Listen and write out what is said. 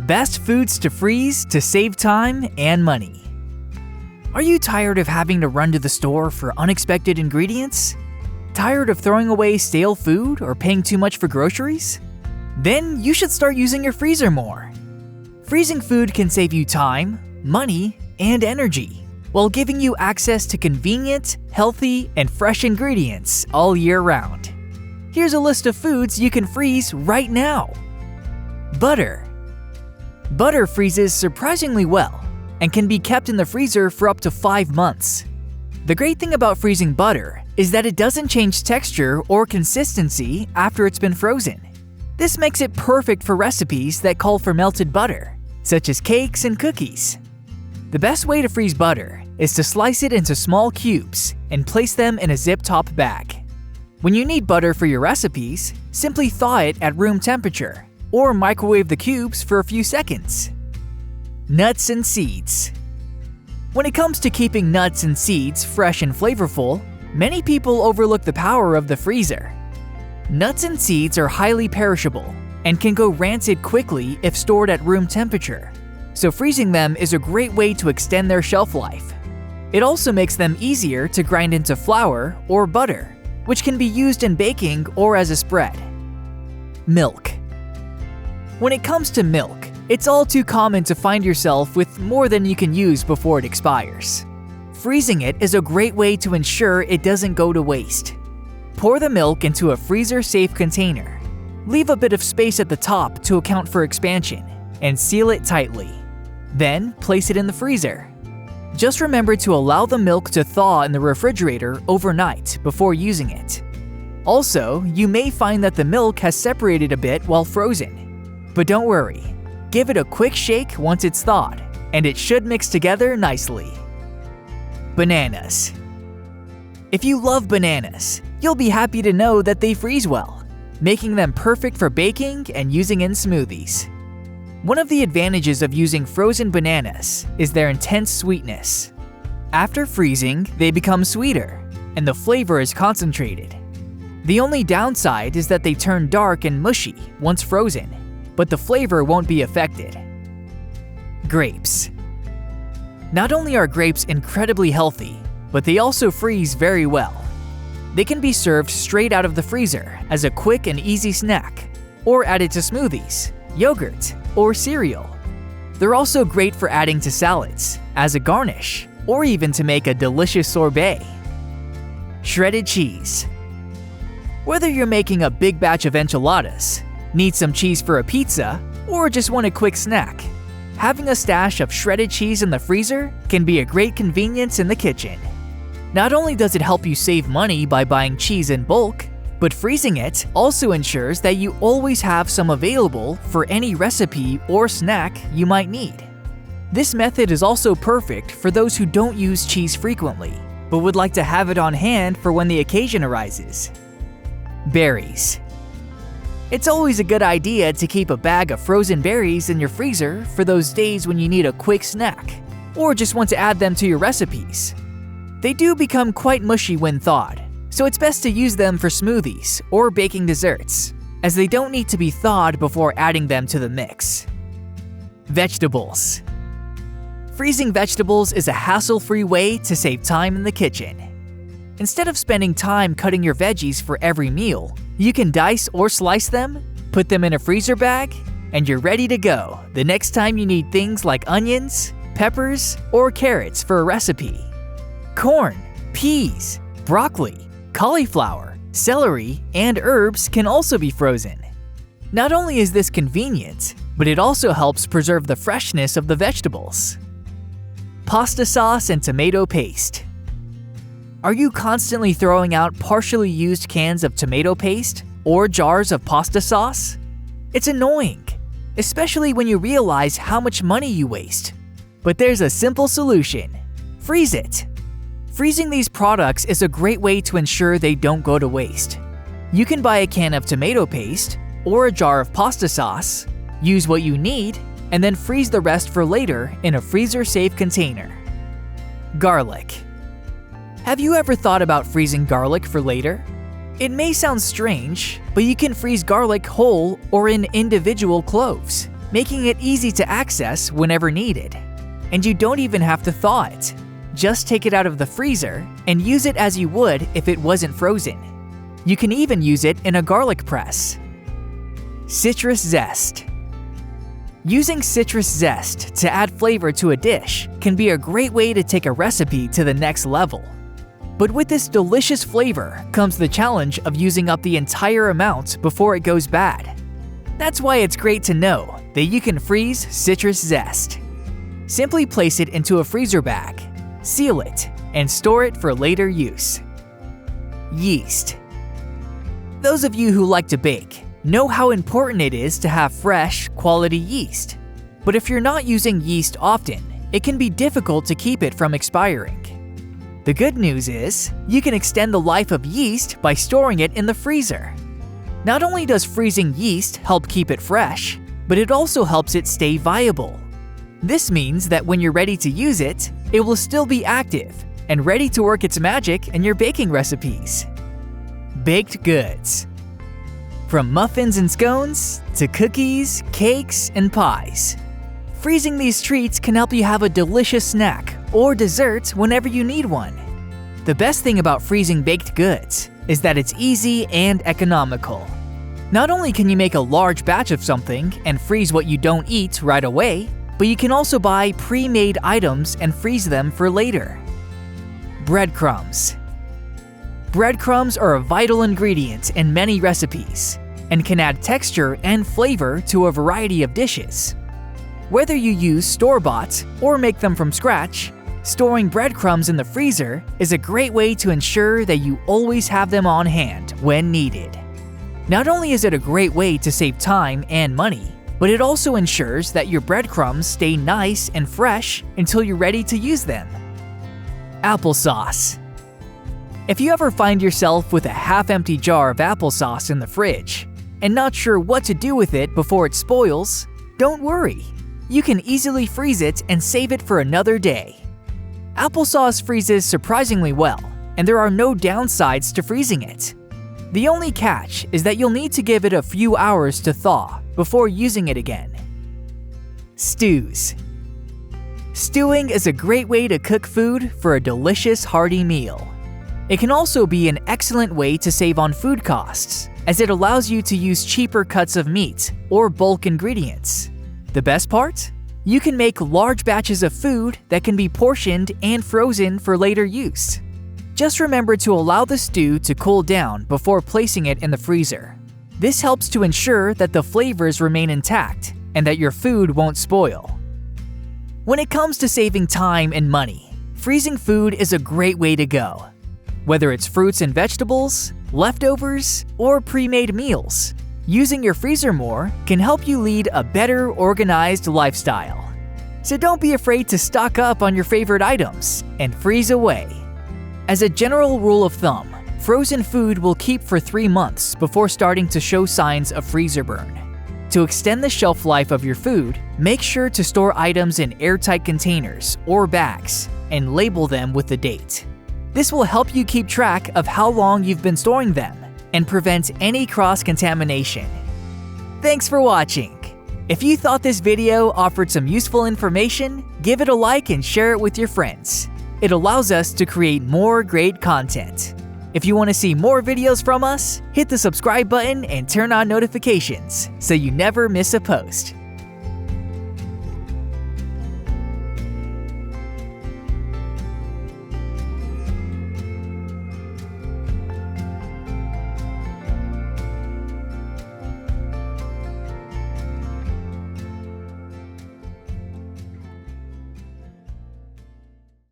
Best foods to freeze to save time and money. Are you tired of having to run to the store for unexpected ingredients? Tired of throwing away stale food or paying too much for groceries? Then you should start using your freezer more. Freezing food can save you time, money, and energy, while giving you access to convenient, healthy, and fresh ingredients all year round. Here's a list of foods you can freeze right now. Butter. Butter freezes surprisingly well and can be kept in the freezer for up to 5 months. The great thing about freezing butter is that it doesn't change texture or consistency after it's been frozen. This makes it perfect for recipes that call for melted butter, such as cakes and cookies. The best way to freeze butter is to slice it into small cubes and place them in a zip-top bag. When you need butter for your recipes, simply thaw it at room temperature or microwave the cubes for a few seconds. Nuts and seeds. When it comes to keeping nuts and seeds fresh and flavorful, many people overlook the power of the freezer. Nuts and seeds are highly perishable and can go rancid quickly if stored at room temperature, so freezing them is a great way to extend their shelf life. It also makes them easier to grind into flour or butter, which can be used in baking or as a spread. Milk. When it comes to milk, it's all too common to find yourself with more than you can use before it expires. Freezing it is a great way to ensure it doesn't go to waste. Pour the milk into a freezer-safe container. Leave a bit of space at the top to account for expansion, and seal it tightly. Then, place it in the freezer. Just remember to allow the milk to thaw in the refrigerator overnight before using it. Also, you may find that the milk has separated a bit while frozen. But don't worry, give it a quick shake once it's thawed, and it should mix together nicely. Bananas. If you love bananas, you'll be happy to know that they freeze well, making them perfect for baking and using in smoothies. One of the advantages of using frozen bananas is their intense sweetness. After freezing, they become sweeter, and the flavor is concentrated. The only downside is that they turn dark and mushy once frozen, but the flavor won't be affected. Grapes. Not only are grapes incredibly healthy, but they also freeze very well. They can be served straight out of the freezer as a quick and easy snack, or added to smoothies, yogurt, or cereal. They're also great for adding to salads, as a garnish, or even to make a delicious sorbet. Shredded cheese. Whether you're making a big batch of enchiladas, need some cheese for a pizza, or just want a quick snack, having a stash of shredded cheese in the freezer can be a great convenience in the kitchen. Not only does it help you save money by buying cheese in bulk, but freezing it also ensures that you always have some available for any recipe or snack you might need. This method is also perfect for those who don't use cheese frequently, but would like to have it on hand for when the occasion arises. Berries. It's always a good idea to keep a bag of frozen berries in your freezer for those days when you need a quick snack, or just want to add them to your recipes. They do become quite mushy when thawed, so it's best to use them for smoothies or baking desserts, as they don't need to be thawed before adding them to the mix. Vegetables. Freezing vegetables is a hassle-free way to save time in the kitchen. Instead of spending time cutting your veggies for every meal, you can dice or slice them, put them in a freezer bag, and you're ready to go the next time you need things like onions, peppers, or carrots for a recipe. Corn, peas, broccoli, cauliflower, celery, and herbs can also be frozen. Not only is this convenient, but it also helps preserve the freshness of the vegetables. Pasta sauce and tomato paste. Are you constantly throwing out partially used cans of tomato paste or jars of pasta sauce? It's annoying, especially when you realize how much money you waste. But there's a simple solution: freeze it. Freezing these products is a great way to ensure they don't go to waste. You can buy a can of tomato paste or a jar of pasta sauce, use what you need, and then freeze the rest for later in a freezer-safe container. Garlic. Have you ever thought about freezing garlic for later? It may sound strange, but you can freeze garlic whole or in individual cloves. making it easy to access whenever needed. And you don't even have to thaw it. Just take it out of the freezer and use it as you would if it wasn't frozen. You can even use it in a garlic press. Citrus zest. Using citrus zest to add flavor to a dish can be a great way to take a recipe to the next level. But with this delicious flavor comes the challenge of using up the entire amount before it goes bad. That's why it's great to know that you can freeze citrus zest. Simply place it into a freezer bag, seal it, and store it for later use. Yeast. Those of you who like to bake know how important it is to have fresh, quality yeast. But if you're not using yeast often, it can be difficult to keep it from expiring. The good news is, you can extend the life of yeast by storing it in the freezer. Not only does freezing yeast help keep it fresh, but it also helps it stay viable. This means that when you're ready to use it, it will still be active and ready to work its magic in your baking recipes. Baked goods. From muffins and scones to cookies, cakes, and pies. Freezing these treats can help you have a delicious snack or dessert whenever you need one. The best thing about freezing baked goods is that it's easy and economical. Not only can you make a large batch of something and freeze what you don't eat right away, but you can also buy pre-made items and freeze them for later. Breadcrumbs. Breadcrumbs are a vital ingredient in many recipes and can add texture and flavor to a variety of dishes. Whether you use store-bought or make them from scratch, storing breadcrumbs in the freezer is a great way to ensure that you always have them on hand when needed. Not only is it a great way to save time and money, but it also ensures that your breadcrumbs stay nice and fresh until you're ready to use them. Applesauce. If you ever find yourself with a half-empty jar of applesauce in the fridge and not sure what to do with it before it spoils, don't worry. You can easily freeze it and save it for another day. Applesauce freezes surprisingly well, and there are no downsides to freezing it. The only catch is that you'll need to give it a few hours to thaw before using it again. Stews. Stewing is a great way to cook food for a delicious, hearty meal. It can also be an excellent way to save on food costs, as it allows you to use cheaper cuts of meat or bulk ingredients. The best part? You can make large batches of food that can be portioned and frozen for later use. Just remember to allow the stew to cool down before placing it in the freezer. This helps to ensure that the flavors remain intact and that your food won't spoil. When it comes to saving time and money, freezing food is a great way to go. Whether it's fruits and vegetables, leftovers, or pre-made meals, using your freezer more can help you lead a better, organized lifestyle. So don't be afraid to stock up on your favorite items and freeze away. As a general rule of thumb, frozen food will keep for 3 months before starting to show signs of freezer burn. To extend the shelf life of your food, make sure to store items in airtight containers or bags and label them with the date. This will help you keep track of how long you've been storing them and prevent any cross-contamination. Thanks for watching! If you thought this video offered some useful information, give it a like and share it with your friends. It allows us to create more great content. If you want to see more videos from us, hit the subscribe button and turn on notifications so you never miss a post.